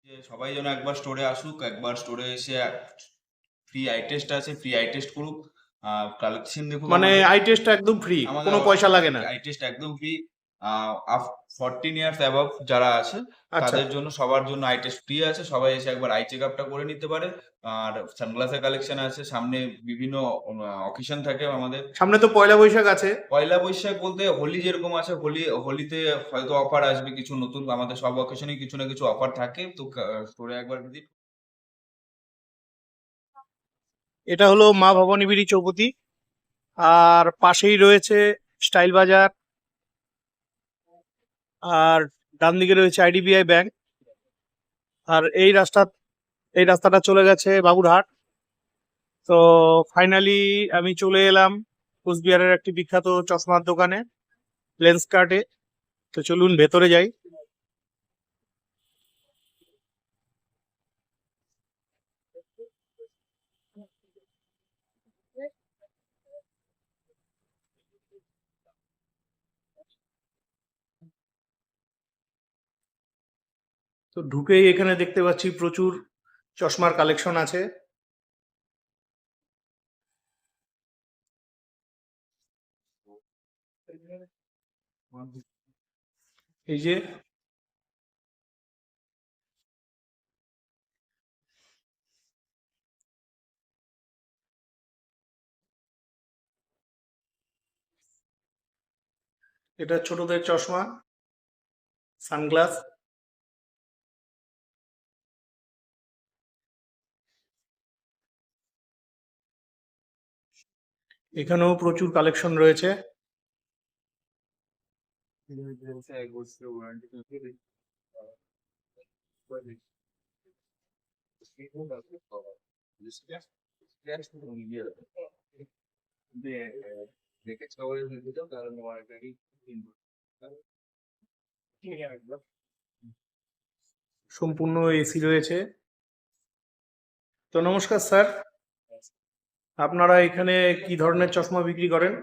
যে সবাই যেন একবার স্টোরে আসুক, একবার স্টোরে এসে ফ্রি আই টেস্ট আছে, ফ্রি আই টেস্ট করুক, কালেকশন দেখুক। মানে আই টেস্ট একদম ফ্রি, আমাদের কোনো পয়সা লাগে না। আই টেস্ট একদম ফ্রি। 14 ইয়ার্স অ্যাবভ যারা আছে আচ্ছা, তাদের জন্য, সবার জন্য আই টেস্ট ফ্রি আছে। সবাই এসে একবার আই চেক আপটা করে নিতে পারে। আর সানগ্লাসের কালেকশন আছে, সামনে বিভিন্ন অকেশন থাকে আমাদের। সামনে তো পয়লা বৈশাখ আছে। পয়লা বৈশাখ বলতে হোলি যেরকম আছে, হোলিতে হয়তো অফার আসবে কিছু নতুন। আমাদের সব অকেশনে কিছু না কিছু অফার থাকে, তো স্টোরে একবার ভিজিট। এটা হলো মা ভবানী বিড়ি চৌপতি, আর পাশেই রয়েছে স্টাইল বাজার, আর ডান দিকে রয়েছে আইডিবিআই ব্যাংক। আর এই রাস্তাটা চলে গেছে বাবুরহাট। তো ফাইনালি আমি চলে এলাম কোচবিহারের একটি বিখ্যাত চশমার দোকানে, লেন্স কার্টে। তো চলুন ভেতরে যাই। তো ঢুকেই এখানে দেখতে পাচ্ছি প্রচুর চশমার কালেকশন আছে। এই যে এটা ছোটদের চশমা, সানগ্লাস। এখানেও প্রচুর কালেকশন রয়েছে। সম্পূর্ণ এসি রয়েছে। তো নমস্কার স্যার, আপনারা এখানে কি ধরনের চশমা বিক্রি করেন?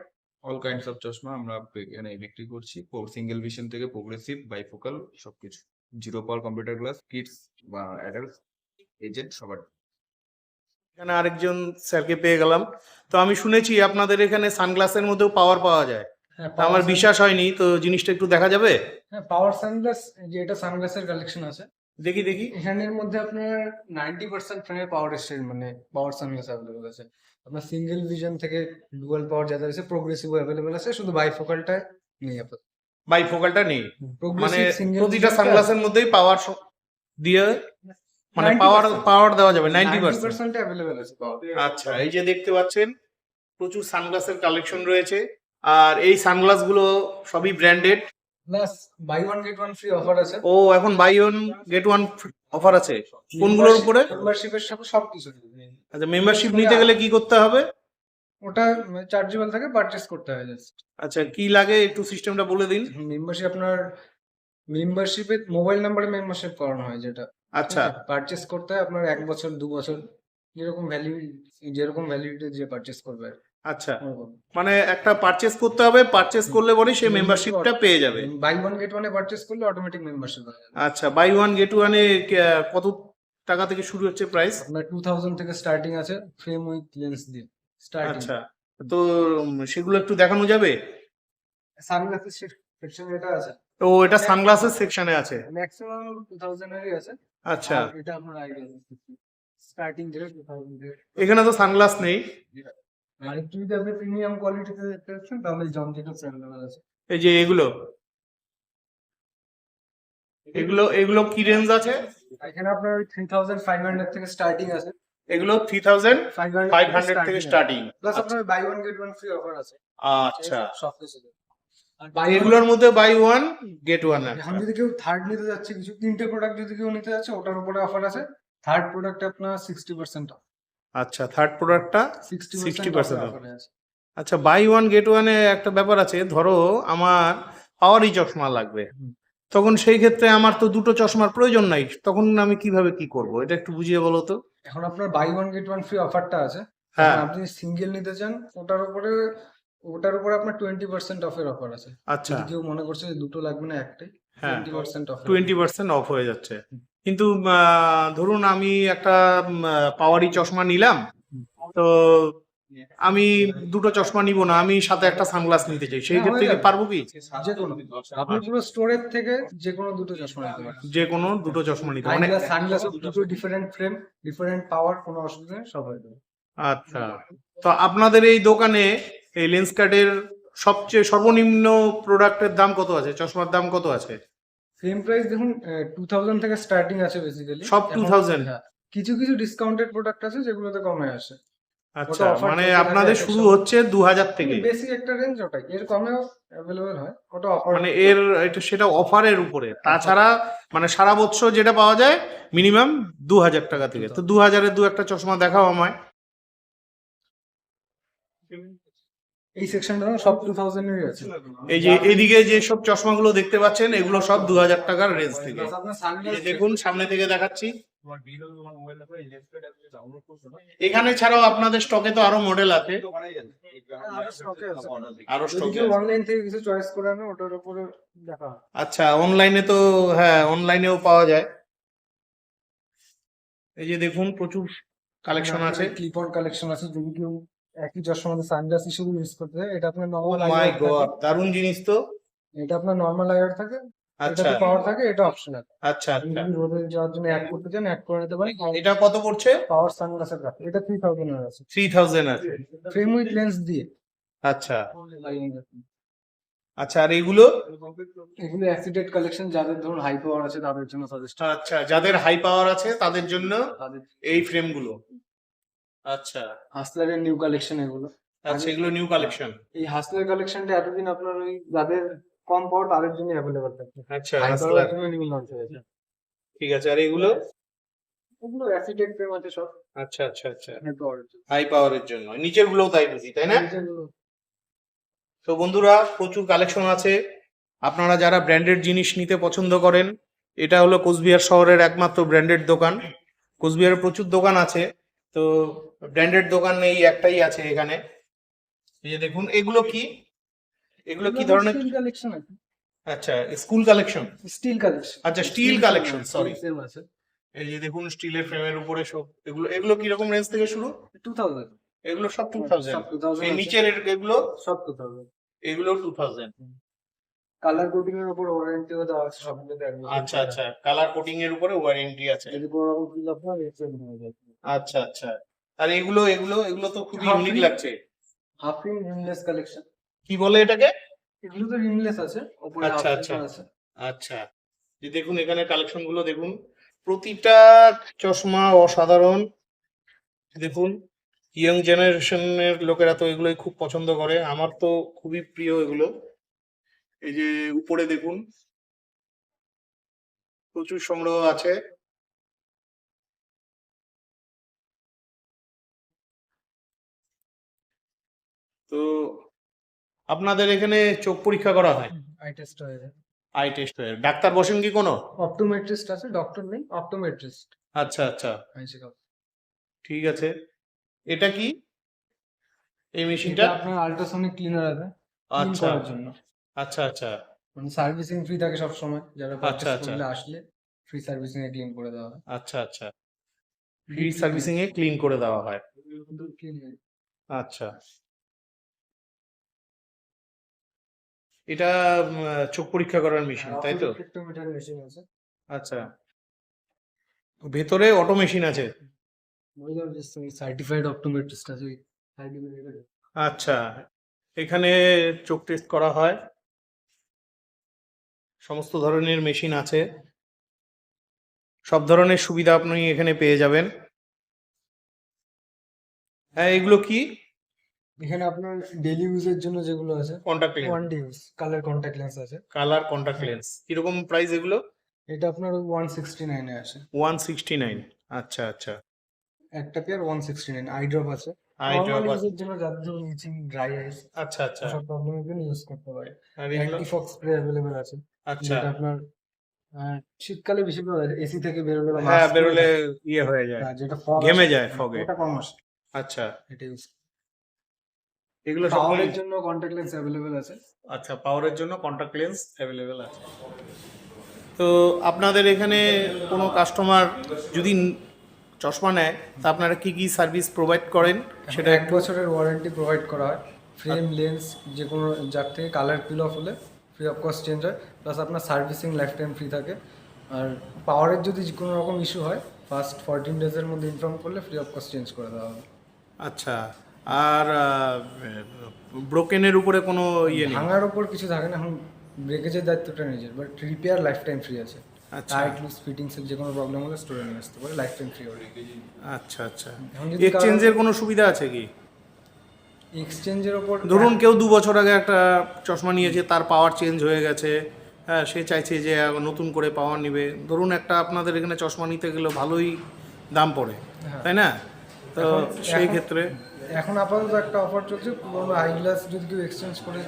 অল কাইন্ডস অফ চশমা আমরা এখানে বিক্রি করছি, সিঙ্গেল ভিশন থেকে প্রোগ্রেসিভ, বাইফোকাল, সবকিছু। Zero power computer glass, kids বা অ্যাডাল্ট, এজেন্ট সবার। এখানে আরেকজন স্যারকে পেয়ে গেলাম। তো আমি শুনেছি আপনাদের এখানে সানগ্লাসের মধ্যেও পাওয়ার পাওয়া যায়। হ্যাঁ, তা আমার বিশ্বাস হয়নি, তো জিনিসটা একটু দেখা যাবে? হ্যাঁ, পাওয়ার সানগ্লাস, যে এটা সানগ্লাসের কালেকশন আছে। দেখি দেখি। এখানের মধ্যে আপনার 90% ফ্রেমে পাওয়ার এসেছে, মানে পাওয়ার সানগ্লাস অ্যাভেলেবল আছে। আপনার সিঙ্গেল ভিশন থেকে ডুয়াল পাওয়ার যাদের আছে, প্রোগ্রেসিভ অ্যাভেলেবল আছে, শুধু বাইফোকালটা নেই আপাতত। বাইফোকালটা নেই, মানে প্রোগ্রেসিভ সিঙ্গেল প্রতিটা সানগ্লাসের মধ্যেই পাওয়ার দিয়ে, মানে পাওয়ার দেওয়া যাবে 90%। 90% অ্যাভেলেবল আছে পাওয়ার। আচ্ছা, এই যে দেখতে পাচ্ছেন প্রচুর সানগ্লাসের কালেকশন রয়েছে, আর এই সানগ্লাস গুলো সবই branded. Plus buy one get one free offer আছে। ও, এখন buy one get one offer আছে কোনগুলোর উপরে? মেম্বারশিপের সাথে সবকিছু। আচ্ছা, মেম্বারশিপ নিতে গেলে কি করতে হবে? ওটা চার্জেবল থাকে, পারচেজ করতে হয় জাস্ট। আচ্ছা, কি লাগে একটু সিস্টেমটা বলে দিন। মেম্বারশিপ আপনার মেম্বারশিপে মোবাইল নাম্বারে মেম্বারশিপ করানো হয়, যেটা আচ্ছা পারচেজ করতে হয় আপনার 1 বছর 2 বছর, যেরকম ভ্যালিডিটি দিয়ে পারচেজ করবে। আচ্ছা, মানে একটা পারচেজ করতে হবে, পারচেজ করলে পরে সে মেম্বারশিপটা পেয়ে যাবে। বাই ওয়ান গেট ওয়ানে পারচেজ করলে অটোমেটিক মেম্বারশিপ হয়ে যাবে। আচ্ছা, বাই ওয়ান গেট ওয়ানে কত টাকা থেকে শুরু হচ্ছে প্রাইস? আপনার 2000 থেকে স্টার্টিং আছে, ফ্রেম উইথ লেন্স দিয়ে স্টার্টিং। আচ্ছা, তো সেগুলো একটু দেখানো যাবে? সানগ্লাসের সেকশন এটা আছে। তো এটা সানগ্লাসের সেকশনে আছে। ম্যাক্সিমাম 2000 এরই আছে। আচ্ছা, আর এটা আপনার আইডিয়া স্টার্টিং থেকে 2000 থেকে। এখানে তো সানগ্লাস নেই। আর একটু যদি আপনি প্রিমিয়াম কোয়ালিটিতে দেখতে চাচ্ছেন তাহলে জন জেকবস অ্যাভেলেবল আছে। এই যে এগুলো এগুলো এগুলো কি রেঞ্জ আছে? এখানে আপনার 3500 থেকে স্টার্টিং আছে। এগুলো 3500 থেকে স্টার্টিং। প্লাস আপনার buy one get one free offer আছে। আচ্ছা, সব কিছু। আর এগুলোর মধ্যে বাই ওয়ান গেট ওয়ান। এখন যদি কেউ থার্ড নিতে যাচ্ছে, কিছু 3টে প্রোডাক্ট যদি কেউ নিতে যাচ্ছে, ওটার উপরে অফার আছে। থার্ড প্রোডাক্টে আপনার 60% অফ। আচ্ছা, থার্ড প্রোডাক্টটা 60% অফ। অফারে আছে। আচ্ছা, বাই ওয়ান গেট ওয়ানে একটা ব্যাপার আছে, ধরো আমার পাওয়ারই চশমা লাগবে, তখন সেই ক্ষেত্রে আমার তো দুটো চশমার প্রয়োজন নাই, তখন আমি কিভাবে কি করব এটা একটু বুঝিয়ে বলো তো। এখন আপনার buy one get one free অফারটা আছে। হ্যাঁ। এখন আপনি সিঙ্গেল নিতে চান, ওটার উপরে আপনার 20% অফের অফার আছে। আচ্ছা, যদি কেউ মনে করছে যে দুটো লাগবে না, একটাই, হ্যাঁ, 20% অফ। 20% অফ হয়ে যাচ্ছে। কিন্তু ধরুন আমি একটা পাওয়ারি চশমা নিলাম, তো আমি দুটো চশমা নিব না, আমি সাথে একটা সানগ্লাস নিতে চাই, সেই হ্যাঁ, ক্ষেত্রে হয়ে কি যাবে। পারবো কি? যে কোনো আপনি পুরো স্টোরের থেকে যে কোনো দুটো চশমা নিতে পারেন। যে কোনো দুটো চশমা নিতে মানে? সানগ্লাস সানগ্লাস দুটো ডিফারেন্ট ফ্রেম, ডিফারেন্ট পাওয়ার, কোনো অসুবিধা নেই, সব হয়ে যাবে। আচ্ছা, তো আপনাদের এই দোকানে এই লেন্সকার্টের সবচেয়ে সর্বনিম্ন প্রোডাক্টের দাম কত আছে, চশমার দাম কত আছে? সেম প্রাইস দেখুন 2000 থেকে স্টার্টিং আছে বেসিক্যালি। সব 2000? কিছু কিছু ডিসকাউন্টেড প্রোডাক্ট আছে যেগুলোতে কমে আসে। আচ্ছা, offer মানে চলতে থাকে আপনাদের এক এক শুরু সময়। হচ্ছে 2000 থেকে? বেসিক একটা রেঞ্জ ওটাই, এর কমেও অ্যাভেলেবেল হয়, ওটা অফার। মানে এর এটা সেটা অফারের উপরে, তাছাড়া মানে সারা বছর যেটা পাওয়া যায় মিনিমাম 2000 টাকা থেকে। তো 2000-এর দু একটা চশমা দেখাও আমায়। এই সেকশনটা সব 2000 এরই আছে। এই যে এদিকে যে সব চশমাগুলো দেখতে পাচ্ছেন এগুলো সব 2000 টাকার রেঞ্জ থেকে। Plus আপনার এই সানগ্লাস যে দেখুন সামনে থেকে দেখাচ্ছি, এখানে ছাড়াও আপনাদের স্টকে তো আরো মডেল আছে। আরো স্টকে আছে। আরো যদি স্টকে কেউ অনলাইন থেকে কিছু চয়েস করে আনে ওটার উপরে দেখা হয়। আচ্ছা, অনলাইনে তো হ্যাঁ অনলাইনেও পাওয়া যায়। এই যে দেখুন প্রচুর কালেকশন আছে। ক্লিপ অন কালেকশন আছে, যদি কেউ একই চশমার মধ্যে সানগ্লাস হিসেবে ইউজ করতে চায়, এটা আপনার ও নরমাল মাই আইআর থাকে, গড, দারুণ জিনিস তো। এটা আপনার নরমাল আইআর থাকে, আচ্ছা এটাতে পাওয়ার থাকে, এটা অপশনাল। আচ্ছা আপনি আচ্ছা, যদি রোদে যাওয়ার জন্য অ্যাড করতে চান অ্যাড করে নিতে পারেন। এটা কত পড়ছে? পাওয়ার সানগ্লাসের কাছে এটা 3000 এর আছে, 3000 আছে? ফ্রেম উইথ লেন্স দিয়ে। আচ্ছা আচ্ছা, আর এগুলো? এগুলো অ্যাসিডেড কালেকশন, যাদের ধরুন হাই পাওয়ার আছে তাদের জন্য সাজেস্ট। আচ্ছা, যাদের হাই পাওয়ার আছে তাদের জন্য তাদের এই ফ্রেমগুলো। আচ্ছা হাসলারের নিউ কালেকশন এগুলো। আচ্ছা, এগুলো নিউ কালেকশন। এই হাসলার কালেকশনটা এতদিন আপনার ওই যাদের কম পাওয়ার তাদের জন্য অ্যাভেলেবল থাকে, আচ্ছা হাই হাসলার, পাওয়ার জন্য নিউ লঞ্চ হয়েছে। ঠিক আছে। আর এগুলো? এগুলো অ্যাসিডেড ফ্রেম আছে সব, আচ্ছা আচ্ছা আচ্ছা, হাই পাওয়ারের জন্য। হাই পাওয়ারের জন্য। নিচের গুলোও তাই বুঝি, তাই না? নিচেরগুলো তো বন্ধুরা প্রচুর কালেকশন আছে, আপনারা যারা ব্র্যান্ডেড জিনিস নিতে পছন্দ করেন, এটা হলো কোচবিহার শহরের একমাত্র ব্র্যান্ডেড দোকান। কোচবিহারে প্রচুর দোকান আছে, তো ব্র্যান্ডেড দোকান এই একটাই আছে এখানে। এই যে দেখুন এগুলো কি, এগুলো কি ধরনের? স্টিল কালেকশন আছে, আচ্ছা, স্কুল কালেকশন। Steel collection. আচ্ছা, স্টিল কালেকশন, সরি। সেম আছে এই যে দেখুন স্টিলের ফ্রেমের উপরে সব এগুলো, এগুলো কি রকম রেঞ্জ থেকে শুরু? 2000, এগুলো সব 2000? সব 2000 এই আছে। নিচের এগুলো? সব 2000। এগুলো 2000? কালার কোডিং এর উপর ওয়ারেন্টিও দেওয়া আছে সবগুলোতে। আচ্ছা আচ্ছা, কালার কোডিং এর উপরে ওয়ারেন্টি আছে। যদি কোনো রকম ভুল আপনার এক্সচেঞ্জ হয়ে যায়। আচ্ছা আচ্ছা, আর এগুলো এগুলো এগুলো তো খুবই Half ইউনিক ring- লাগছে। হাফ রিম রিমলেস কালেকশন, কি বলে এটাকে? এগুলো তো রিমলেস আছে, উপরে আচ্ছা, হাফ আচ্ছা। রিম আছে। আচ্ছা, যে দেখুন এখানে কালেকশন গুলো দেখুন, প্রতিটা চশমা অসাধারণ। দেখুন ইয়ং জেনারেশনের লোকেরা তো এগুলোই খুব পছন্দ করে, আমার তো খুবই প্রিয় এগুলো। এই যে উপরে দেখুন প্রচুর সংগ্রহ আছে। তো আপনাদের এখানে চোখ পরীক্ষা করা হয়? আই টেস্ট হয়ে যায়। আই টেস্ট হয়? ডাক্তার বসেন কি কোনো? অপটোমেট্রিস্ট আছে, ডক্টর নেই, অপটোমেট্রিস্ট। আচ্ছা আচ্ছা, আই চেকআপ। ঠিক আছে। এটা কি, এই এটা মেশিনটা? আপনার আল্ট্রাসনিক ক্লিনার আছে, ক্লিন আচ্ছা করার জন্য। আচ্ছা আচ্ছা মানে সার্ভিসিং ফ্রি থাকে সব সময়, যারা আচ্ছা, পারচেজ আচ্ছা। করলে আসলে ফ্রি সার্ভিসিং এ ক্লিন করে দেওয়া হয়। আচ্ছা আচ্ছা, ফ্রি সার্ভিসিং এ ক্লিন করে দেওয়া হয়। Clean হয়। আচ্ছা, এটা চোখ পরীক্ষা করার মেশিন, তাই তো? স্পেকট্রোমিটার মেশিন আছে। আচ্ছা, ভেতরে অটো মেশিন আছে? সার্টিফাইড অপটোমেট্রিস্ট আছে, ওই certificate। আচ্ছা, এখানে চোখ টেস্ট করা হয়, সমস্ত ধরনের মেশিন আছে, সব ধরনের সুবিধা আপনি এখানে পেয়ে যাবেন। হ্যাঁ, এগুলো কি? এখানে আপনার ডেইলি ইউজের জন্য যেগুলো আছে, contact lens, one day use colour contact lens আছে। কালার কন্টাক্ট লেন্স কিরকম প্রাইস এগুলো? এটা আপনার 169 এ আসে 169? আচ্ছা আচ্ছা, একটা পেয়ার, 169। আই ড্রপ আছে, আই নরমাল ড্রপ, ইউজের জন্য, যাদের ধরুন ইচিং, ড্রাই আইস, আচ্ছা আচ্ছা। সব প্রবলেমের জন্য ইউজ করতে পারে। আর এগুলো? অ্যান্টিফক্স স্প্রে অ্যাভেলেবেল আছে, আচ্ছা, যেটা আপনার শীতকালে বেশি করে এসি থেকে বেরোলে বা হ্যাঁ mask বেরোলে পরে ইয়ে হয়ে যায়, যেটা fog ঘেমে আসে, যায় ফগে। ওটা কম আসে, আচ্ছা, এটা ইউজ। এগুলো সব পাওয়ারের জন্য কন্টাক্ট লেন্স অ্যাভেলেবেল আছে। আচ্ছা, পাওয়ারের জন্য কন্টাক্ট লেন্স অ্যাভেলেবেল আছে। তো আপনাদের এখানে কোনো কাস্টমার যদি চশমা নেয় তা আপনারা কি কি সার্ভিস প্রোভাইড করেন সেটা সেটা এক একটু বছরের ওয়ারেন্টি প্রোভাইড করা হয়, ফ্রেম লেন্স যে কোনো যার থেকে কালার পিল অফ হলে ফ্রি অফ কস্ট চেঞ্জ হয়, প্লাস আপনার সার্ভিসিং লাইফ টাইম ফ্রি থাকে। আর পাওয়ারের যদি কোনো রকম ইস্যু হয় ফার্স্ট 14 ডেজের মধ্যে ইনফর্ম করলে ফ্রি অফ কস্ট চেঞ্জ করে দেওয়া হবে। আচ্ছা। আর ব্রোকেনের উপরে কোনো ইয়ে নেই? ভাঙার ওপর কিছু থাকে না, এখন ব্রেকেজের দায়িত্বটা নিজের, but repair life time free আছে। আচ্ছা টাইট লুজ ফিটিংসের যে কোনো প্রবলেম হলে স্টোরে নিয়ে আসতে পারে, লাইফ টাইম ফ্রি হবে। আচ্ছা আচ্ছা। এখন যদি এক্সচেঞ্জের কোনো সুবিধা আছে কি? এক্সচেঞ্জের ওপর ধরুন কেউ 2 বছর আগে একটা চশমা নিয়েছে, তার পাওয়ার চেঞ্জ হয়ে গেছে, হ্যাঁ, সে চাইছে যে নতুন করে পাওয়ার নিবে। ধরুন একটা আপনাদের এখানে চশমা নিতে গেলে ভালোই দাম পড়ে, হ্যাঁ। তাই না? তো সেই এখন- ক্ষেত্রে এখন আপাতত একটা অফার চলছে, পুরোনো আইগ্লাস যদি কেউ এক্সচেঞ্জ করে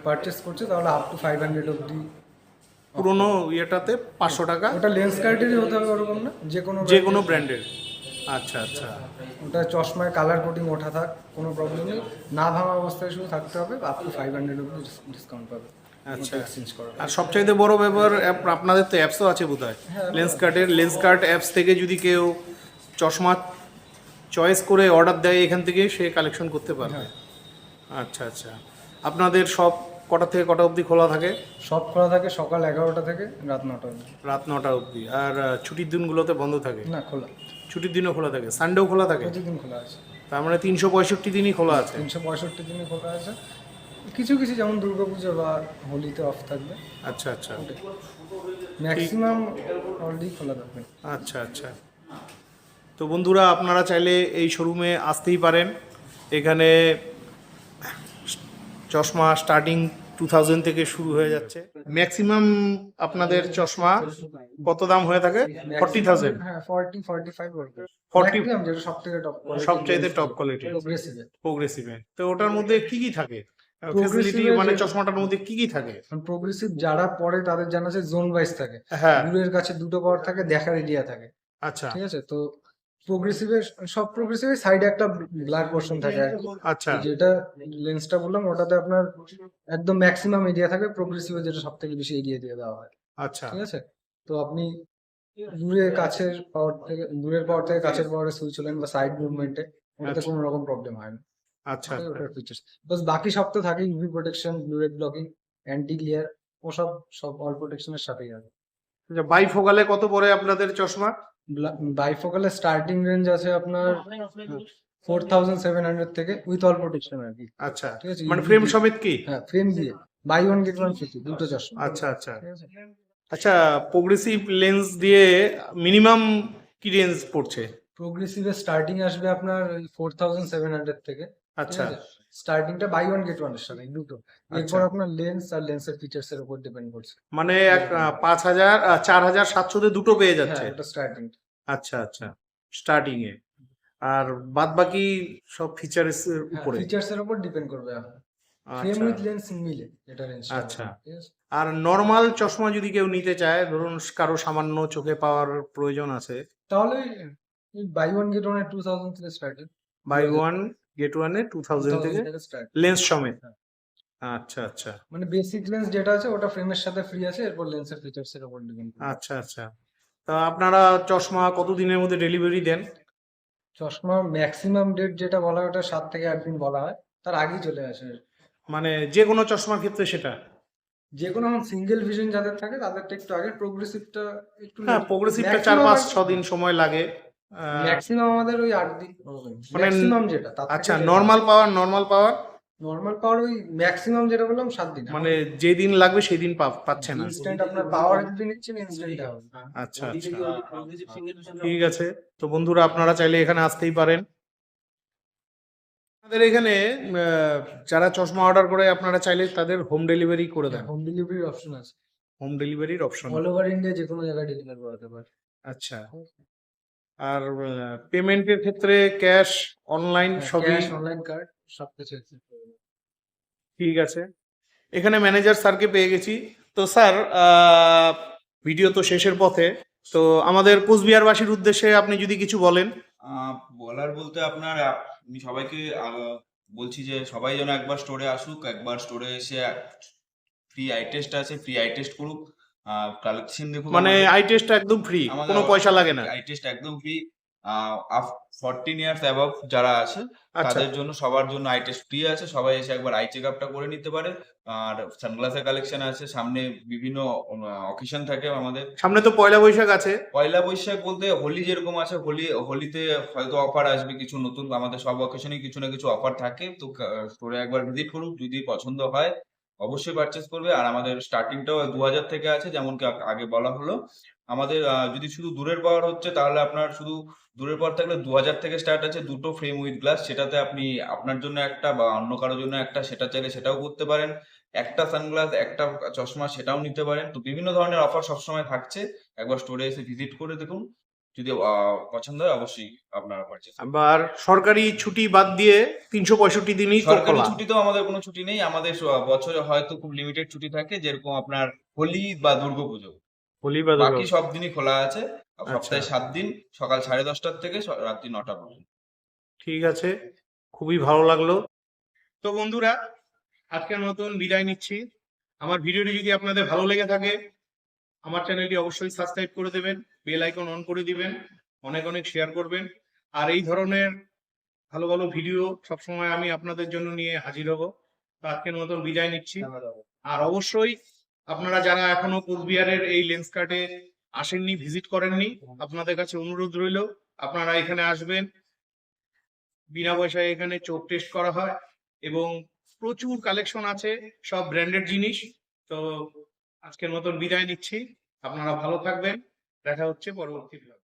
পারচেস করছে তাহলে আপ টু 500 অব্দি। পুরোনো ইয়েটাতে 500 টাকা, ওটা লেন্স কার্টেরই হতে হবে ওরকম না, যে কোনো যে কোনো ব্র্যান্ডের। আচ্ছা আচ্ছা ওটা চশমায় কালার কোটিং ওঠা থাক, কোনো প্রবলেম নেই, না ভাঙা অবস্থায় শুধু থাকতে হবে, আপ টু 500 অব্দি ডিসকাউন্ট পাবে আচ্ছা। এক্সচেঞ্জ করা। আর সবচাইতে বড় ব্যাপার আপনাদের তো অ্যাপসও আছে বোধহয়, হ্যাঁ। লেন্স কার্ট অ্যাপস থেকে যদি কেউ চশমা চয়েস করে অর্ডার দেয় এখান থেকে সে কালেকশন করতে পারবে। হ্যাঁ। আচ্ছা আচ্ছা। আপনাদের সব কটা থেকে কটা অবধি খোলা থাকে? সব খোলা থাকে সকাল 11টা থেকে রাত 9টা অবধি। রাত 9টা অবধি। আর ছুটির দিনগুলোতে বন্ধ থাকে? না, খোলা, ছুটির দিনও খোলা থাকে, সানডেও খোলা থাকে? প্রতিদিন খোলা আছে, তার মানে 365 দিনই খোলা আছে। 365 দিনে খোলা আছে। কিছু কিছু যেমন দুর্গাপুজো বা হোলিতে অফ থাকবে, আচ্ছা আচ্ছা ম্যাক্সিমাম অলরেডি খোলা থাকবে। আচ্ছা আচ্ছা। তো বন্ধুরা, আপনারা চাইলে এই শোরুমে আসতেই পারেন। এখানে চশমা স্টার্টিং 2000 থেকে শুরু হয়ে যাচ্ছে। ম্যাক্সিমাম আপনাদের চশমা কত দাম হয়ে থাকে? 40,000? হ্যাঁ, 40-45 বলতে 40 ম্যাক্সিমাম যেটা সবথেকে টপ সবচাইতে টপ কোয়ালিটি প্রোগ্রেসিভ। প্রোগ্রেসিভে। তো ওটার মধ্যে কি কি থাকে ফেসিলিটি, Progressive-এ মানে যে- চশমাটার মধ্যে কি কি থাকে? প্রোগ্রেসিভ যারা পড়ে তাদের জানা আছে জোন ওয়াইজ থাকে, হ্যাঁ। দূরের কাছে দুটো পাওয়ার থাকে, দেখার এরিয়া থাকে, আচ্ছা ঠিক আছে? তো প্রোগ্রেসিভের সব প্রোগ্রেসিভের সাইডে একটা ব্ল্যাক পোর্শন থাকে আর কি। আচ্ছা যেটা লেন্সটা বললাম ওটাতে আপনার একদম ম্যাক্সিমাম এরিয়া থাকে, প্রোগ্রেসিভে যেটা সব থেকে বেশি এরিয়া দিয়ে দেওয়া হয়, আচ্ছা ঠিক আছে? তো আপনি দূরের পাওয়ার থেকে কাছের পাওয়ারে সুইচ হলেন বা সাইড মুভমেন্টে, ওটাতে আচ্ছা। কোনো রকম প্রবলেম হয় না। আচ্ছা ওটাই ওটার ফিচার্স। বাস বাকি সব তো থাকে, UV protection, blue red blocking, anti glare, ওসব সব অল প্রোটেকশনের সাথেই আছে। বাইফোকালে কত পড়ে আপনাদের চশমা? বাইফোকালের স্টার্টিং রেঞ্জ আছে আপনার 4700 থেকে উইথ অল প্রোটেকশন আর কি, আচ্ছা, ঠিক আছে? মানে ফ্রেম সমেত কি? হ্যাঁ, ফ্রেম দিয়ে buy one get one free, দুটো চশমা, আচ্ছা আচ্ছা ঠিক আছে? আচ্ছা। প্রোগ্রেসিভ লেন্স দিয়ে মিনিমাম কি রেঞ্জ পড়ছে? প্রোগ্রেসিভের স্টার্টিং আসবে আপনার 4700 থেকে, ঠিক আচ্ছা আছে? স্টার্টিংটা বাই ওয়ান গেট ওয়ানের সাথে দুটো, এরপর আচ্ছা। আপনার লেন্স আর লেন্সের ফিচার্স এর উপর ডিপেন্ড করছে। মানে 4700 তে দুটো পেয়ে যাচ্ছে? হ্যাঁ, ওটা স্টার্টিং। আচ্ছা আচ্ছা, স্টার্টিং এ। আর বাদ বাকি সব ফিচার্স এর উপরে? ফিচার্স এর উপর ডিপেন্ড করবে আপনার ফ্রেম আচ্ছা উইথ লেন্স মিলে এটা রেঞ্জ, আচ্ছা। ঠিক আছে? আর নর্মাল চশমা যদি কেউ নিতে চায়, ধরুন কারো সামান্য চোখে পাওয়ার প্রয়োজন আছে, তাহলে বাই ওয়ান গেট ওয়ান 2000 থেকে স্টার্টেড, বাই ওয়ান গেট ওয়ানে 2000 থেকে স্টার্ট। লেন্স সমেত? হ্যাঁ। আচ্ছা আচ্ছা মানে বেসিক লেন্স যেটা আছে ওটা ফ্রেমের সাথে ফ্রি আছে, এরপর লেন্সের ফিচার্স এর উপর ডিপেন্ড করে। আচ্ছা আচ্ছা। তা আপনারা চশমা কত দিনের মধ্যে ডেলিভারি দেন? চশমা ম্যাক্সিমাম ডেট যেটা বলা হয় ওটা 7 থেকে 8 দিন বলা হয়, তার আগেই চলে আসে। মানে যে কোনো চশমার ক্ষেত্রে সেটা? যে কোনো সিঙ্গেল ভিশন যাদের থাকে তাদেরটা একটু আগে, প্রোগ্রেসিভটা একটু হ্যাঁ, প্রোগ্রেসিভটা 4-5-6 দিন সময় লাগে। ম্যাক্সিমাম আমাদের ওই 8 দিন মানে ম্যাক্সিমাম যেটা, আচ্ছা, নর্মাল পাওয়ার নর্মাল পাওয়ার ওই ম্যাক্সিমাম যেটা বললাম 7 দিন। মানে যেদিন লাগবে সেই দিন পাচ্ছে না? ইনস্ট্যান্ট আপনার পাওয়ার যদি নিচ্ছেন ইনস্ট্যান্ট হবে। আচ্ছা আচ্ছা, ঠিক আছে। তো বন্ধুরা, আপনারা চাইলে এখানে আসতেই পারেন। আমাদের এখানে যারা চশমা অর্ডার করে, আপনারা চাইলে তাদের হোম ডেলিভারি করে দেন? হোম ডেলিভারির অপশন আছে, হোম ডেলিভারির অপশন? অল ওভার ইন্ডিয়া যে কোনো জায়গায় ডেলিভার করাতে পারে। আচ্ছা। আর পেমেন্টের ক্ষেত্রে ক্যাশ, অনলাইন সবই? ক্যাশ, অনলাইন কার্ড সবকিছু আছে। ঠিক আছে। এখানে ম্যানেজার স্যারকে পেয়ে গেছি। তো স্যার, ভিডিও তো শেষের পথে, তো আমাদের কোচবিহারবাসীর উদ্দেশ্যে আপনি যদি কিছু বলেন। বলার বলতে আপনার আমি সবাইকে বলছি যে সবাই যেন একবার স্টোরে আসুক, একবার স্টোরে এসে ফ্রি আই টেস্ট আছে, ফ্রি আই টেস্ট করুক। কালেকশন দেখুন মানে আমাদের- আই টেস্ট একদম ফ্রি, আমাদের কোনো পয়সা লাগে না। আই টেস্ট একদম ফ্রি। 14 ইয়ার্স অ্যাবভ যারা আছে আচ্ছা, তাদের জন্য, সবার জন্য আই টেস্ট ফ্রি আছে। সবাই এসে একবার আই চেক আপটা করে নিতে পারে। আর সানগ্লাসের কালেকশন আছে, সামনে বিভিন্ন অকেশন থাকে আমাদের। সামনে তো পয়লা বৈশাখ আছে। পয়লা বৈশাখ বলতে হোলি যেরকম আছে, হোলিতে হয়তো অফার আসবে কিছু নতুন, আমাদের সব অকেশনে কিছু না কিছু অফার থাকে। তো স্টোরে একবার ভিজিট করুন, যদি পছন্দ হয় অবশ্যই পারচেস করবে। আর আমাদের স্টার্টিংটাও 2000 থেকে আছে, যেমন কি আগে বলা হলো। আমাদের যদি শুধু দূরের পাওয়ার হচ্ছে, তাহলে আপনার শুধু দূরের পাওয়ার থাকলে 2000 থেকে স্টার্ট আছে, দুটো ফ্রেম উইথ গ্লাস। সেটাতে আপনি আপনার জন্য একটা বা অন্য কারোর জন্য একটা, সেটা চাইলে সেটাও করতে পারেন। একটা সানগ্লাস, একটা চশমা, সেটাও নিতে পারেন। তো বিভিন্ন ধরনের অফার সবসময় থাকছে, একবার স্টোরে এসে ভিজিট করে দেখুন। যদি পছন্দ হয় অবশ্যই আপনারা পারচেস করুন। আবার সরকারি ছুটি বাদ দিয়ে 365 দিনই তো সরকারি খোলা। ছুটিতেও আমাদের কোনো ছুটি নেই। আমাদের বছরে হয়তো খুব লিমিটেড ছুটি থাকে, যেরকম আপনার হোলি বা দুর্গাপুজো। হোলি বা বাকি দুর্গা। সব দিনই খোলা আছে। আচ্ছা, সপ্তাহে 7 দিন, সকাল 10:30 থেকে রাত্রি 9টা পর্যন্ত। ঠিক আছে, খুবই ভালো লাগলো। তো বন্ধুরা, আজকের মতন বিদায় নিচ্ছি। আমার ভিডিওটি যদি আপনাদের ভালো লেগে থাকে, আমার চ্যানেলটি অবশ্যই সাবস্ক্রাইব করে দেবেন, বেল আইকন অন করে দিবেন, অনেক অনেক শেয়ার করবেন। আর এই ধরনের ভালো ভালো ভিডিও সবসময় আমি আপনাদের জন্য নিয়ে হাজির হব। তো আজকের মতন বিদায় নিচ্ছি। আর অবশ্যই আপনারা যারা এখনো কোচবিহারের এই লেন্স কার্টে আসেননি, ভিজিট করেননি, আপনাদের কাছে অনুরোধ রইল আপনারা এখানে আসবেন। বিনা পয়সায় এখানে চোখ টেস্ট করা হয় এবং প্রচুর কালেকশন আছে, সব ব্র্যান্ডেড জিনিস। তো আজকের মতন বিদায় নিচ্ছি, আপনারা ভালো থাকবেন, দেখা হচ্ছে পরবর্তী ভিডিও।